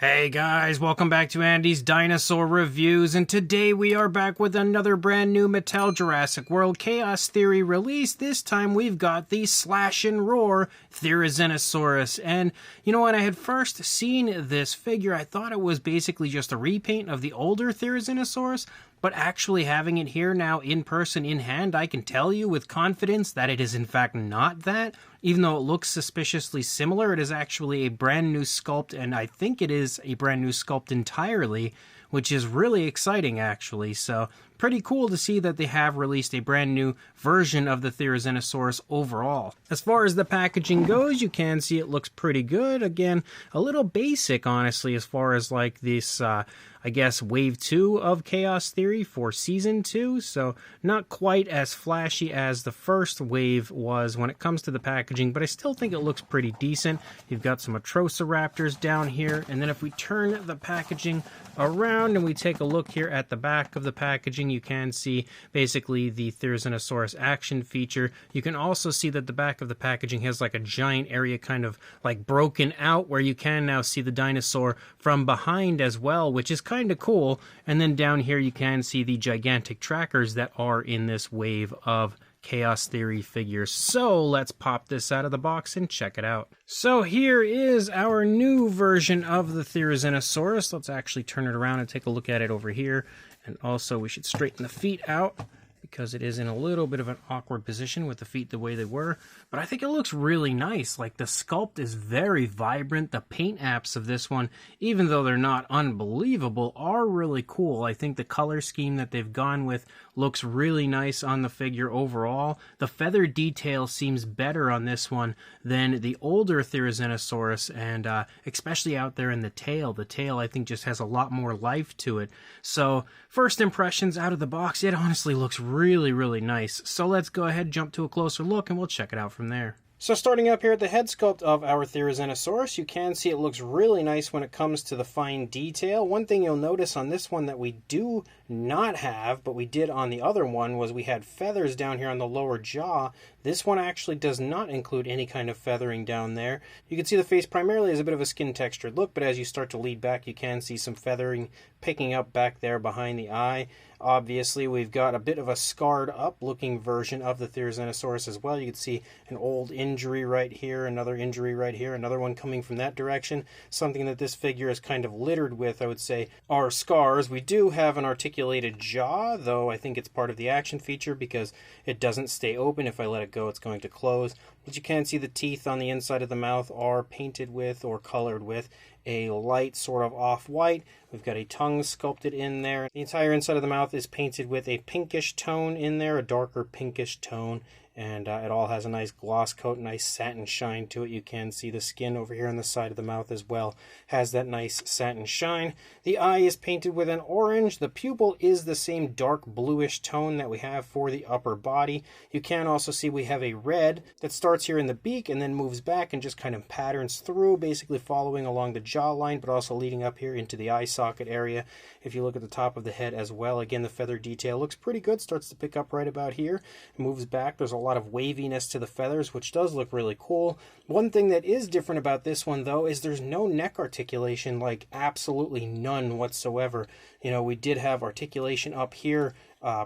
Hey guys, welcome back to Andy's Dinosaur Reviews, and today we are back with another brand new Mattel Jurassic World Chaos Theory release. This time we've got the Slash N Roar Therizinosaurus, and you know when I had first seen this figure, I thought it was basically just a repaint of the older Therizinosaurus, but actually having it here now in person, in hand, I can tell you with confidence that it is in fact not that. Even though it looks suspiciously similar, it is actually a brand new sculpt, and I think it is a brand new sculpt entirely, which is really exciting actually. So pretty cool to see that they have released a brand new version of the Therizinosaurus overall. As far as the packaging goes, you can see it looks pretty good. Again, a little basic honestly as far as like this I guess wave 2 of Chaos Theory for season 2, so not quite as flashy as the first wave was when it comes to the packaging, but I still think it looks pretty decent. You've got some Atrociraptors down here, and then if we turn the packaging around and we take a look here at the back of the packaging, you can see basically the Therizinosaurus action feature. You can also see that the back of the packaging has like a giant area kind of like broken out where you can now see the dinosaur from behind as well, which is kind of cool. And then down here you can see the gigantic trackers that are in this wave of Chaos Theory figures. So let's pop this out of the box and check it out. So here is our new version of the Therizinosaurus. Let's actually turn it around and take a look at it over here. And also we should straighten the feet out, because it is in a little bit of an awkward position with the feet the way they were. But I think it looks really nice. Like the sculpt is very vibrant. The paint apps of this one, even though they're not unbelievable, are really cool. I think the color scheme that they've gone with looks really nice on the figure overall. The feather detail seems better on this one than the older Therizinosaurus, and especially out there in the tail. The tail I think just has a lot more life to it. So first impressions out of the box, it honestly looks really nice. So let's go ahead, jump to a closer look, and we'll check it out from there. So starting up here at the head sculpt of our Therizinosaurus, you can see it looks really nice when it comes to the fine detail. One thing you'll notice on this one that we do not have, but we did on the other one, was we had feathers down here on the lower jaw. This one actually does not include any kind of feathering down there. You can see the face primarily as a bit of a skin textured look, but as you start to lead back, you can see some feathering picking up back there behind the eye. Obviously, we've got a bit of a scarred up looking version of the Therizinosaurus as well. You can see an old injury right here, another injury right here, another one coming from that direction. Something that this figure is kind of littered with, I would say, are scars. We do have an articulated jaw, though I think it's part of the action feature because it doesn't stay open. If I let it go, it's going to close. But you can see the teeth on the inside of the mouth are painted with or colored with a light sort of off-white. We've got a tongue sculpted in there. The entire inside of the mouth is painted with a pinkish tone in there, a darker pinkish tone. And it all has a nice gloss coat, nice satin shine to it. You can see the skin over here on the side of the mouth as well has that nice satin shine. The eye is painted with an orange. The pupil is the same dark bluish tone that we have for the upper body. You can also see we have a red that starts here in the beak and then moves back and just kind of patterns through, basically following along the jawline, but also leading up here into the eye socket area. If you look at the top of the head as well, again, the feather detail looks pretty good. Starts to pick up right about here. Moves back. There's a lot of waviness to the feathers, which does look really cool. One thing that is different about this one, though, is there's no neck articulation, like absolutely none whatsoever. You know, we did have articulation up here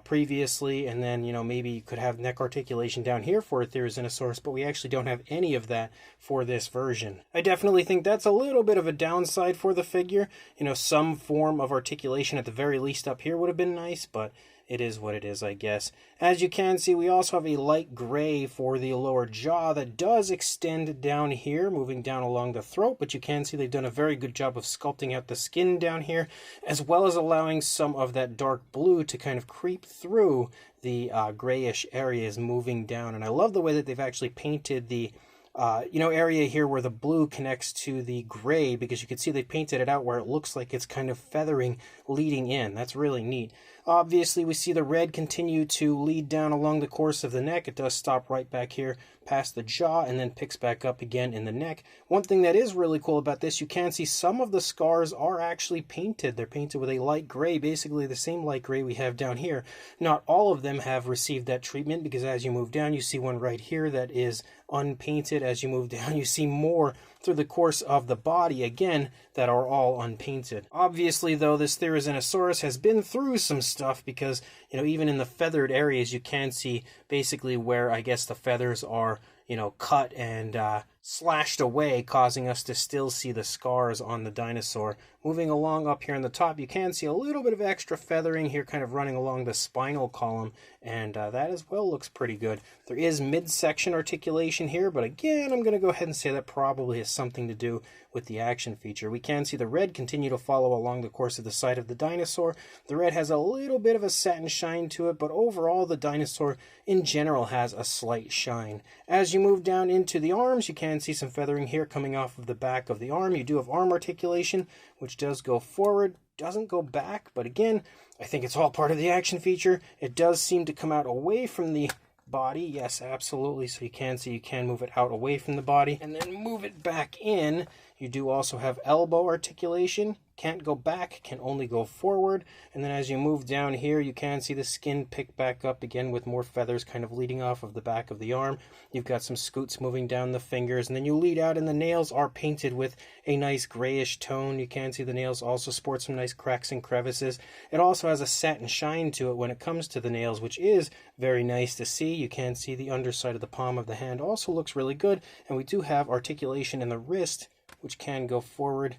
previously, and then, you know, maybe you could have neck articulation down here for a Therizinosaurus, but we actually don't have any of that for this version. I definitely think that's a little bit of a downside for the figure. You know, some form of articulation at the very least up here would have been nice, but it is what it is, I guess. As you can see, we also have a light gray for the lower jaw that does extend down here, moving down along the throat, but you can see they've done a very good job of sculpting out the skin down here, as well as allowing some of that dark blue to kind of creep through the grayish areas moving down. And I love the way that they've actually painted the area here where the blue connects to the gray, because you can see they painted it out where it looks like it's kind of feathering leading in. That's really neat. Obviously, we see the red continue to lead down along the course of the neck. It does stop right back here past the jaw and then picks back up again in the neck. One thing that is really cool about this, you can see some of the scars are actually painted. They're painted with a light gray, basically the same light gray we have down here. Not all of them have received that treatment, because as you move down, you see one right here that is unpainted. As you move down, you see more through the course of the body, again, that are all unpainted. Obviously, though, this Therizinosaurus has been through some stuff, because, you know, even in the feathered areas, you can see basically where, I guess, the feathers are, you know, cut and slashed away, causing us to still see the scars on the dinosaur. Moving along up here on the top, you can see a little bit of extra feathering here kind of running along the spinal column, and that as well looks pretty good. There is midsection articulation here, but again, I'm going to go ahead and say that probably has something to do with the action feature. We can see the red continue to follow along the course of the side of the dinosaur. The red has a little bit of a satin shine to it, but overall the dinosaur in general has a slight shine. As you move down into the arms, you can see some feathering here coming off of the back of the arm. You do have arm articulation, which does go forward, doesn't go back, but again, I think it's all part of the action feature. It does seem to come out away from the body. Yes, absolutely. So you can see you can move it out away from the body and then move it back in. You do also have elbow articulation. Can't go back, can only go forward. And then as you move down here, you can see the skin pick back up again with more feathers kind of leading off of the back of the arm. You've got some scoots moving down the fingers, and then you lead out, and the nails are painted with a nice grayish tone. You can see the nails also sport some nice cracks and crevices. It also has a satin shine to it when it comes to the nails, which is very nice to see. You can see the underside of the palm of the hand also looks really good, and we do have articulation in the wrist, which can go forward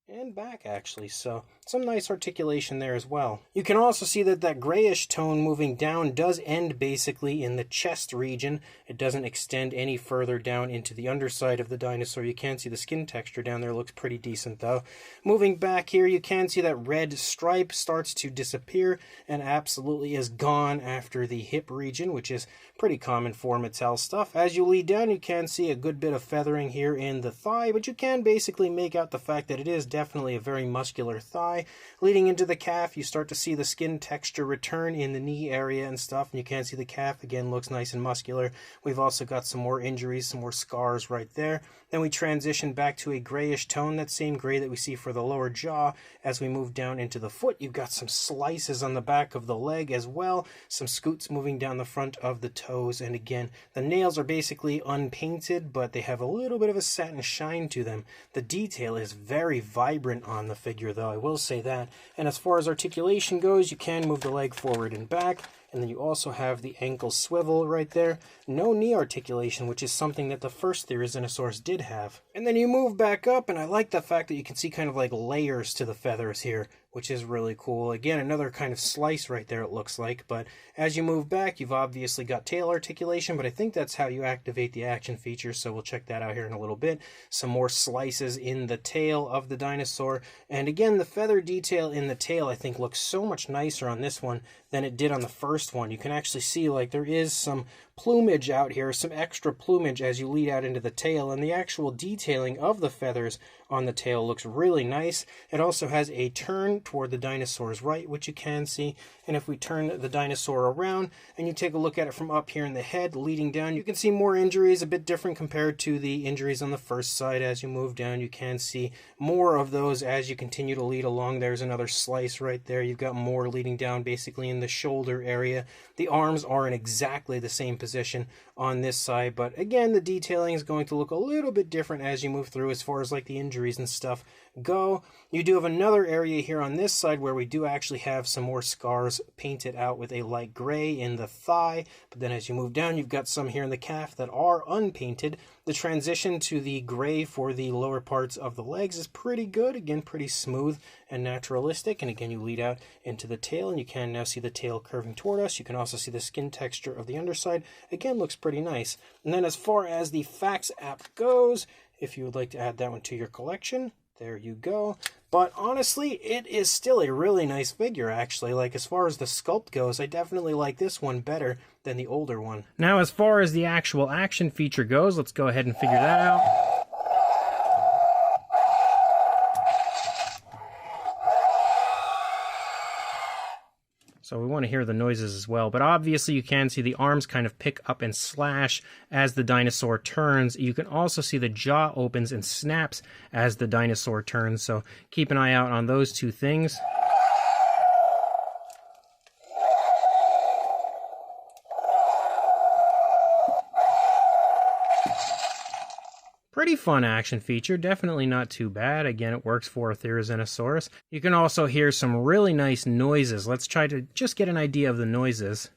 and back, actually, so some nice articulation there as well. You can also see that that grayish tone moving down does end basically in the chest region. It doesn't extend any further down into the underside of the dinosaur. You can see the skin texture down there looks pretty decent, though. Moving back here, you can see that red stripe starts to disappear and absolutely is gone after the hip region, which is pretty common for Mattel stuff. As you lead down, you can see a good bit of feathering here in the thigh, but you can basically make out the fact that it is definitely a very muscular thigh. Leading into the calf, you start to see the skin texture return in the knee area and stuff, and you can see the calf again looks nice and muscular. We've also got some more injuries, some more scars right there. Then we transition back to a grayish tone, that same gray that we see for the lower jaw. As we move down into the foot, you've got some slices on the back of the leg as well, some scoots moving down the front of the toes, and again, the nails are basically unpainted, but they have a little bit of a satin shine to them. The detail is very vibrant on the figure, though, I will say that. And as far as articulation goes, you can move the leg forward and back, and then you also have the ankle swivel right there. No knee articulation, which is something that the first Therizinosaurus did have. And then you move back up, and I like the fact that you can see kind of like layers to the feathers here, which is really cool. Again, another kind of slice right there, it looks like. But as you move back, you've obviously got tail articulation, but I think that's how you activate the action feature, so we'll check that out here in a little bit. Some more slices in the tail of the dinosaur. And again, the feather detail in the tail, I think, looks so much nicer on this one than it did on the first one. You can actually see, like, there is some plumage out here, some extra plumage as you lead out into the tail, and the actual detailing of the feathers on the tail looks really nice. It also has a turn toward the dinosaur's right, which you can see, and if we turn the dinosaur around and you take a look at it from up here in the head leading down, you can see more injuries, a bit different compared to the injuries on the first side. As you move down, you can see more of those as you continue to lead along. There's another slice right there. You've got more leading down basically in the shoulder area. The arms are in exactly the same position on this side, but again, the detailing is going to look a little bit different as you move through as far as like the injuries and stuff go. You do have another area here on this side where we do actually have some more scars painted out with a light gray in the thigh, but then as you move down, you've got some here in the calf that are unpainted. The transition to the gray for the lower parts of the legs is pretty good, again, pretty smooth and naturalistic, and again, you lead out into the tail, and you can now see the tail curving toward us. You can also see the skin texture of the underside. Again, looks pretty nice. And then as far as the Facts app goes, if you would like to add that one to your collection, there you go. But honestly, it is still a really nice figure, actually. Like, as far as the sculpt goes, I definitely like this one better than the older one. Now, as far as the actual action feature goes, let's go ahead and figure that out. So we want to hear the noises as well. But obviously you can see the arms kind of pick up and slash as the dinosaur turns. You can also see the jaw opens and snaps as the dinosaur turns. So keep an eye out on those two things. Pretty fun action feature, definitely not too bad. Again, it works for a Therizinosaurus. You can also hear some really nice noises. Let's try to just get an idea of the noises.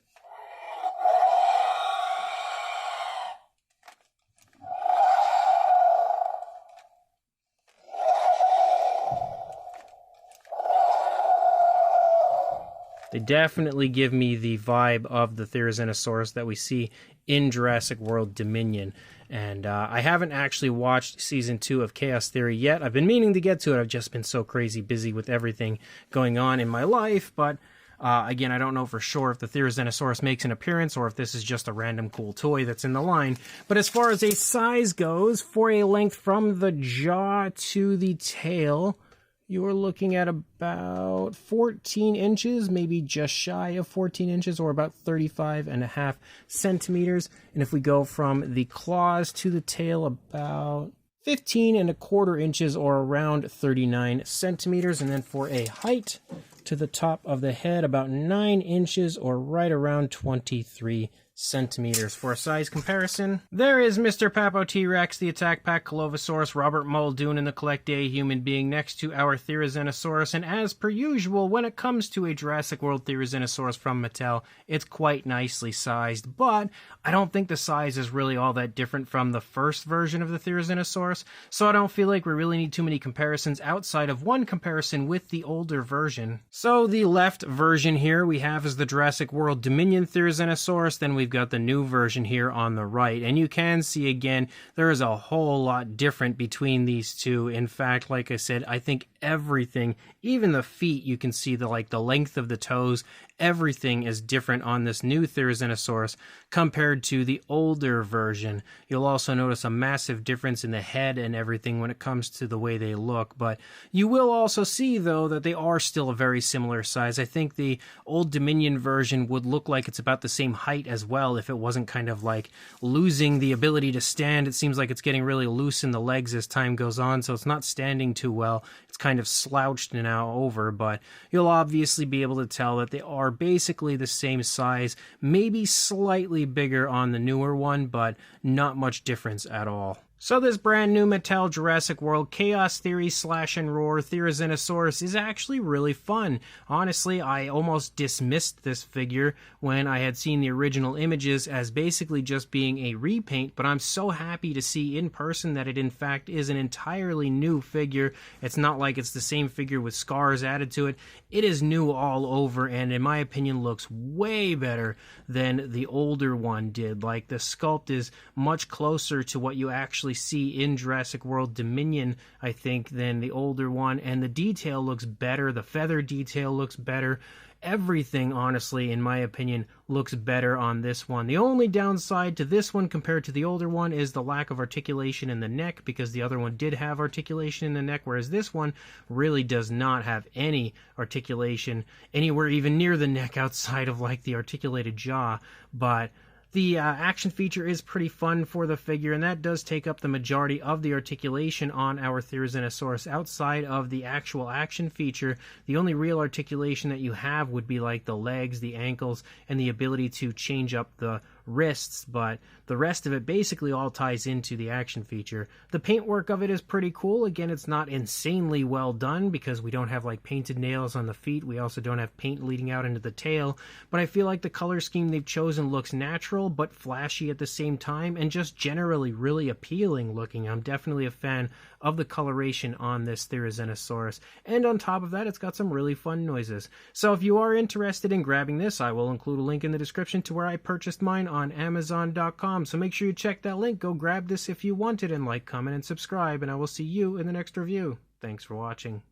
They definitely give me the vibe of the Therizinosaurus that we see in Jurassic World Dominion. And I haven't actually watched Season 2 of Chaos Theory yet. I've been meaning to get to it. I've just been so crazy busy with everything going on in my life. But again, I don't know for sure if the Therizinosaurus makes an appearance or if this is just a random cool toy that's in the line. But as far as a size goes, for a length from the jaw to the tail, you're looking at about 14 inches, maybe just shy of 14 inches, or about 35.5 centimeters. And if we go from the claws to the tail, about 15.25 inches, or around 39 centimeters. And then for a height to the top of the head, about 9 inches, or right around 23 centimeters. For a size comparison, there is Mr. Papo T-Rex, the Attack Pack Colovosaurus, Robert Muldoon, and the Collect Day Human Being next to our Therizinosaurus. And as per usual, when it comes to a Jurassic World Therizinosaurus from Mattel, it's quite nicely sized, but I don't think the size is really all that different from the first version of the Therizinosaurus, so I don't feel like we really need too many comparisons outside of one comparison with the older version. So the left version here we have is the Jurassic World Dominion Therizinosaurus, then we've got the new version here on the right, and you can see again there is a whole lot different between these two. In fact, like I said, I think everything, even the feet, you can see the length of the toes, everything is different on this new Therizinosaurus compared to the older version. You'll also notice a massive difference in the head and everything when it comes to the way they look, but you will also see though that they are still a very similar size. I think the old Dominion version would look like it's about the same height as well if it wasn't kind of like losing the ability to stand. It seems like it's getting really loose in the legs as time goes on, so it's not standing too well. It's kind of slouched now over, but you'll obviously be able to tell that they are basically the same size, maybe slightly bigger on the newer one, but not much difference at all. So this brand new Mattel Jurassic World Chaos Theory Slash N Roar Therizinosaurus is actually really fun. Honestly, I almost dismissed this figure when I had seen the original images as basically just being a repaint, but I'm so happy to see in person that it in fact is an entirely new figure. It's not like it's the same figure with scars added to it. It is new all over, and in my opinion looks way better than the older one did. Like, the sculpt is much closer to what you actually see in Jurassic World Dominion, I think, than the older one, and the detail looks better. The feather detail looks better. Everything, honestly, in my opinion, looks better on this one. The only downside to this one compared to the older one is the lack of articulation in the neck, because the other one did have articulation in the neck, whereas this one really does not have any articulation anywhere even near the neck outside of like the articulated jaw. But the action feature is pretty fun for the figure, and that does take up the majority of the articulation on our Therizinosaurus. Outside of the actual action feature, the only real articulation that you have would be like the legs, the ankles, and the ability to change up the wrists, but the rest of it basically all ties into the action feature. The paintwork of it is pretty cool. Again, it's not insanely well done because we don't have like painted nails on the feet. We also don't have paint leading out into the tail, but I feel like the color scheme they've chosen looks natural but flashy at the same time, and just generally really appealing looking. I'm definitely a fan of the coloration on this Therizinosaurus, and on top of that, it's got some really fun noises. So if you are interested in grabbing this, I will include a link in the description to where I purchased mine on Amazon.com, so make sure you check that link. Go grab this if you want it, and like, comment, and subscribe, and I will see you in the next review. Thanks for watching.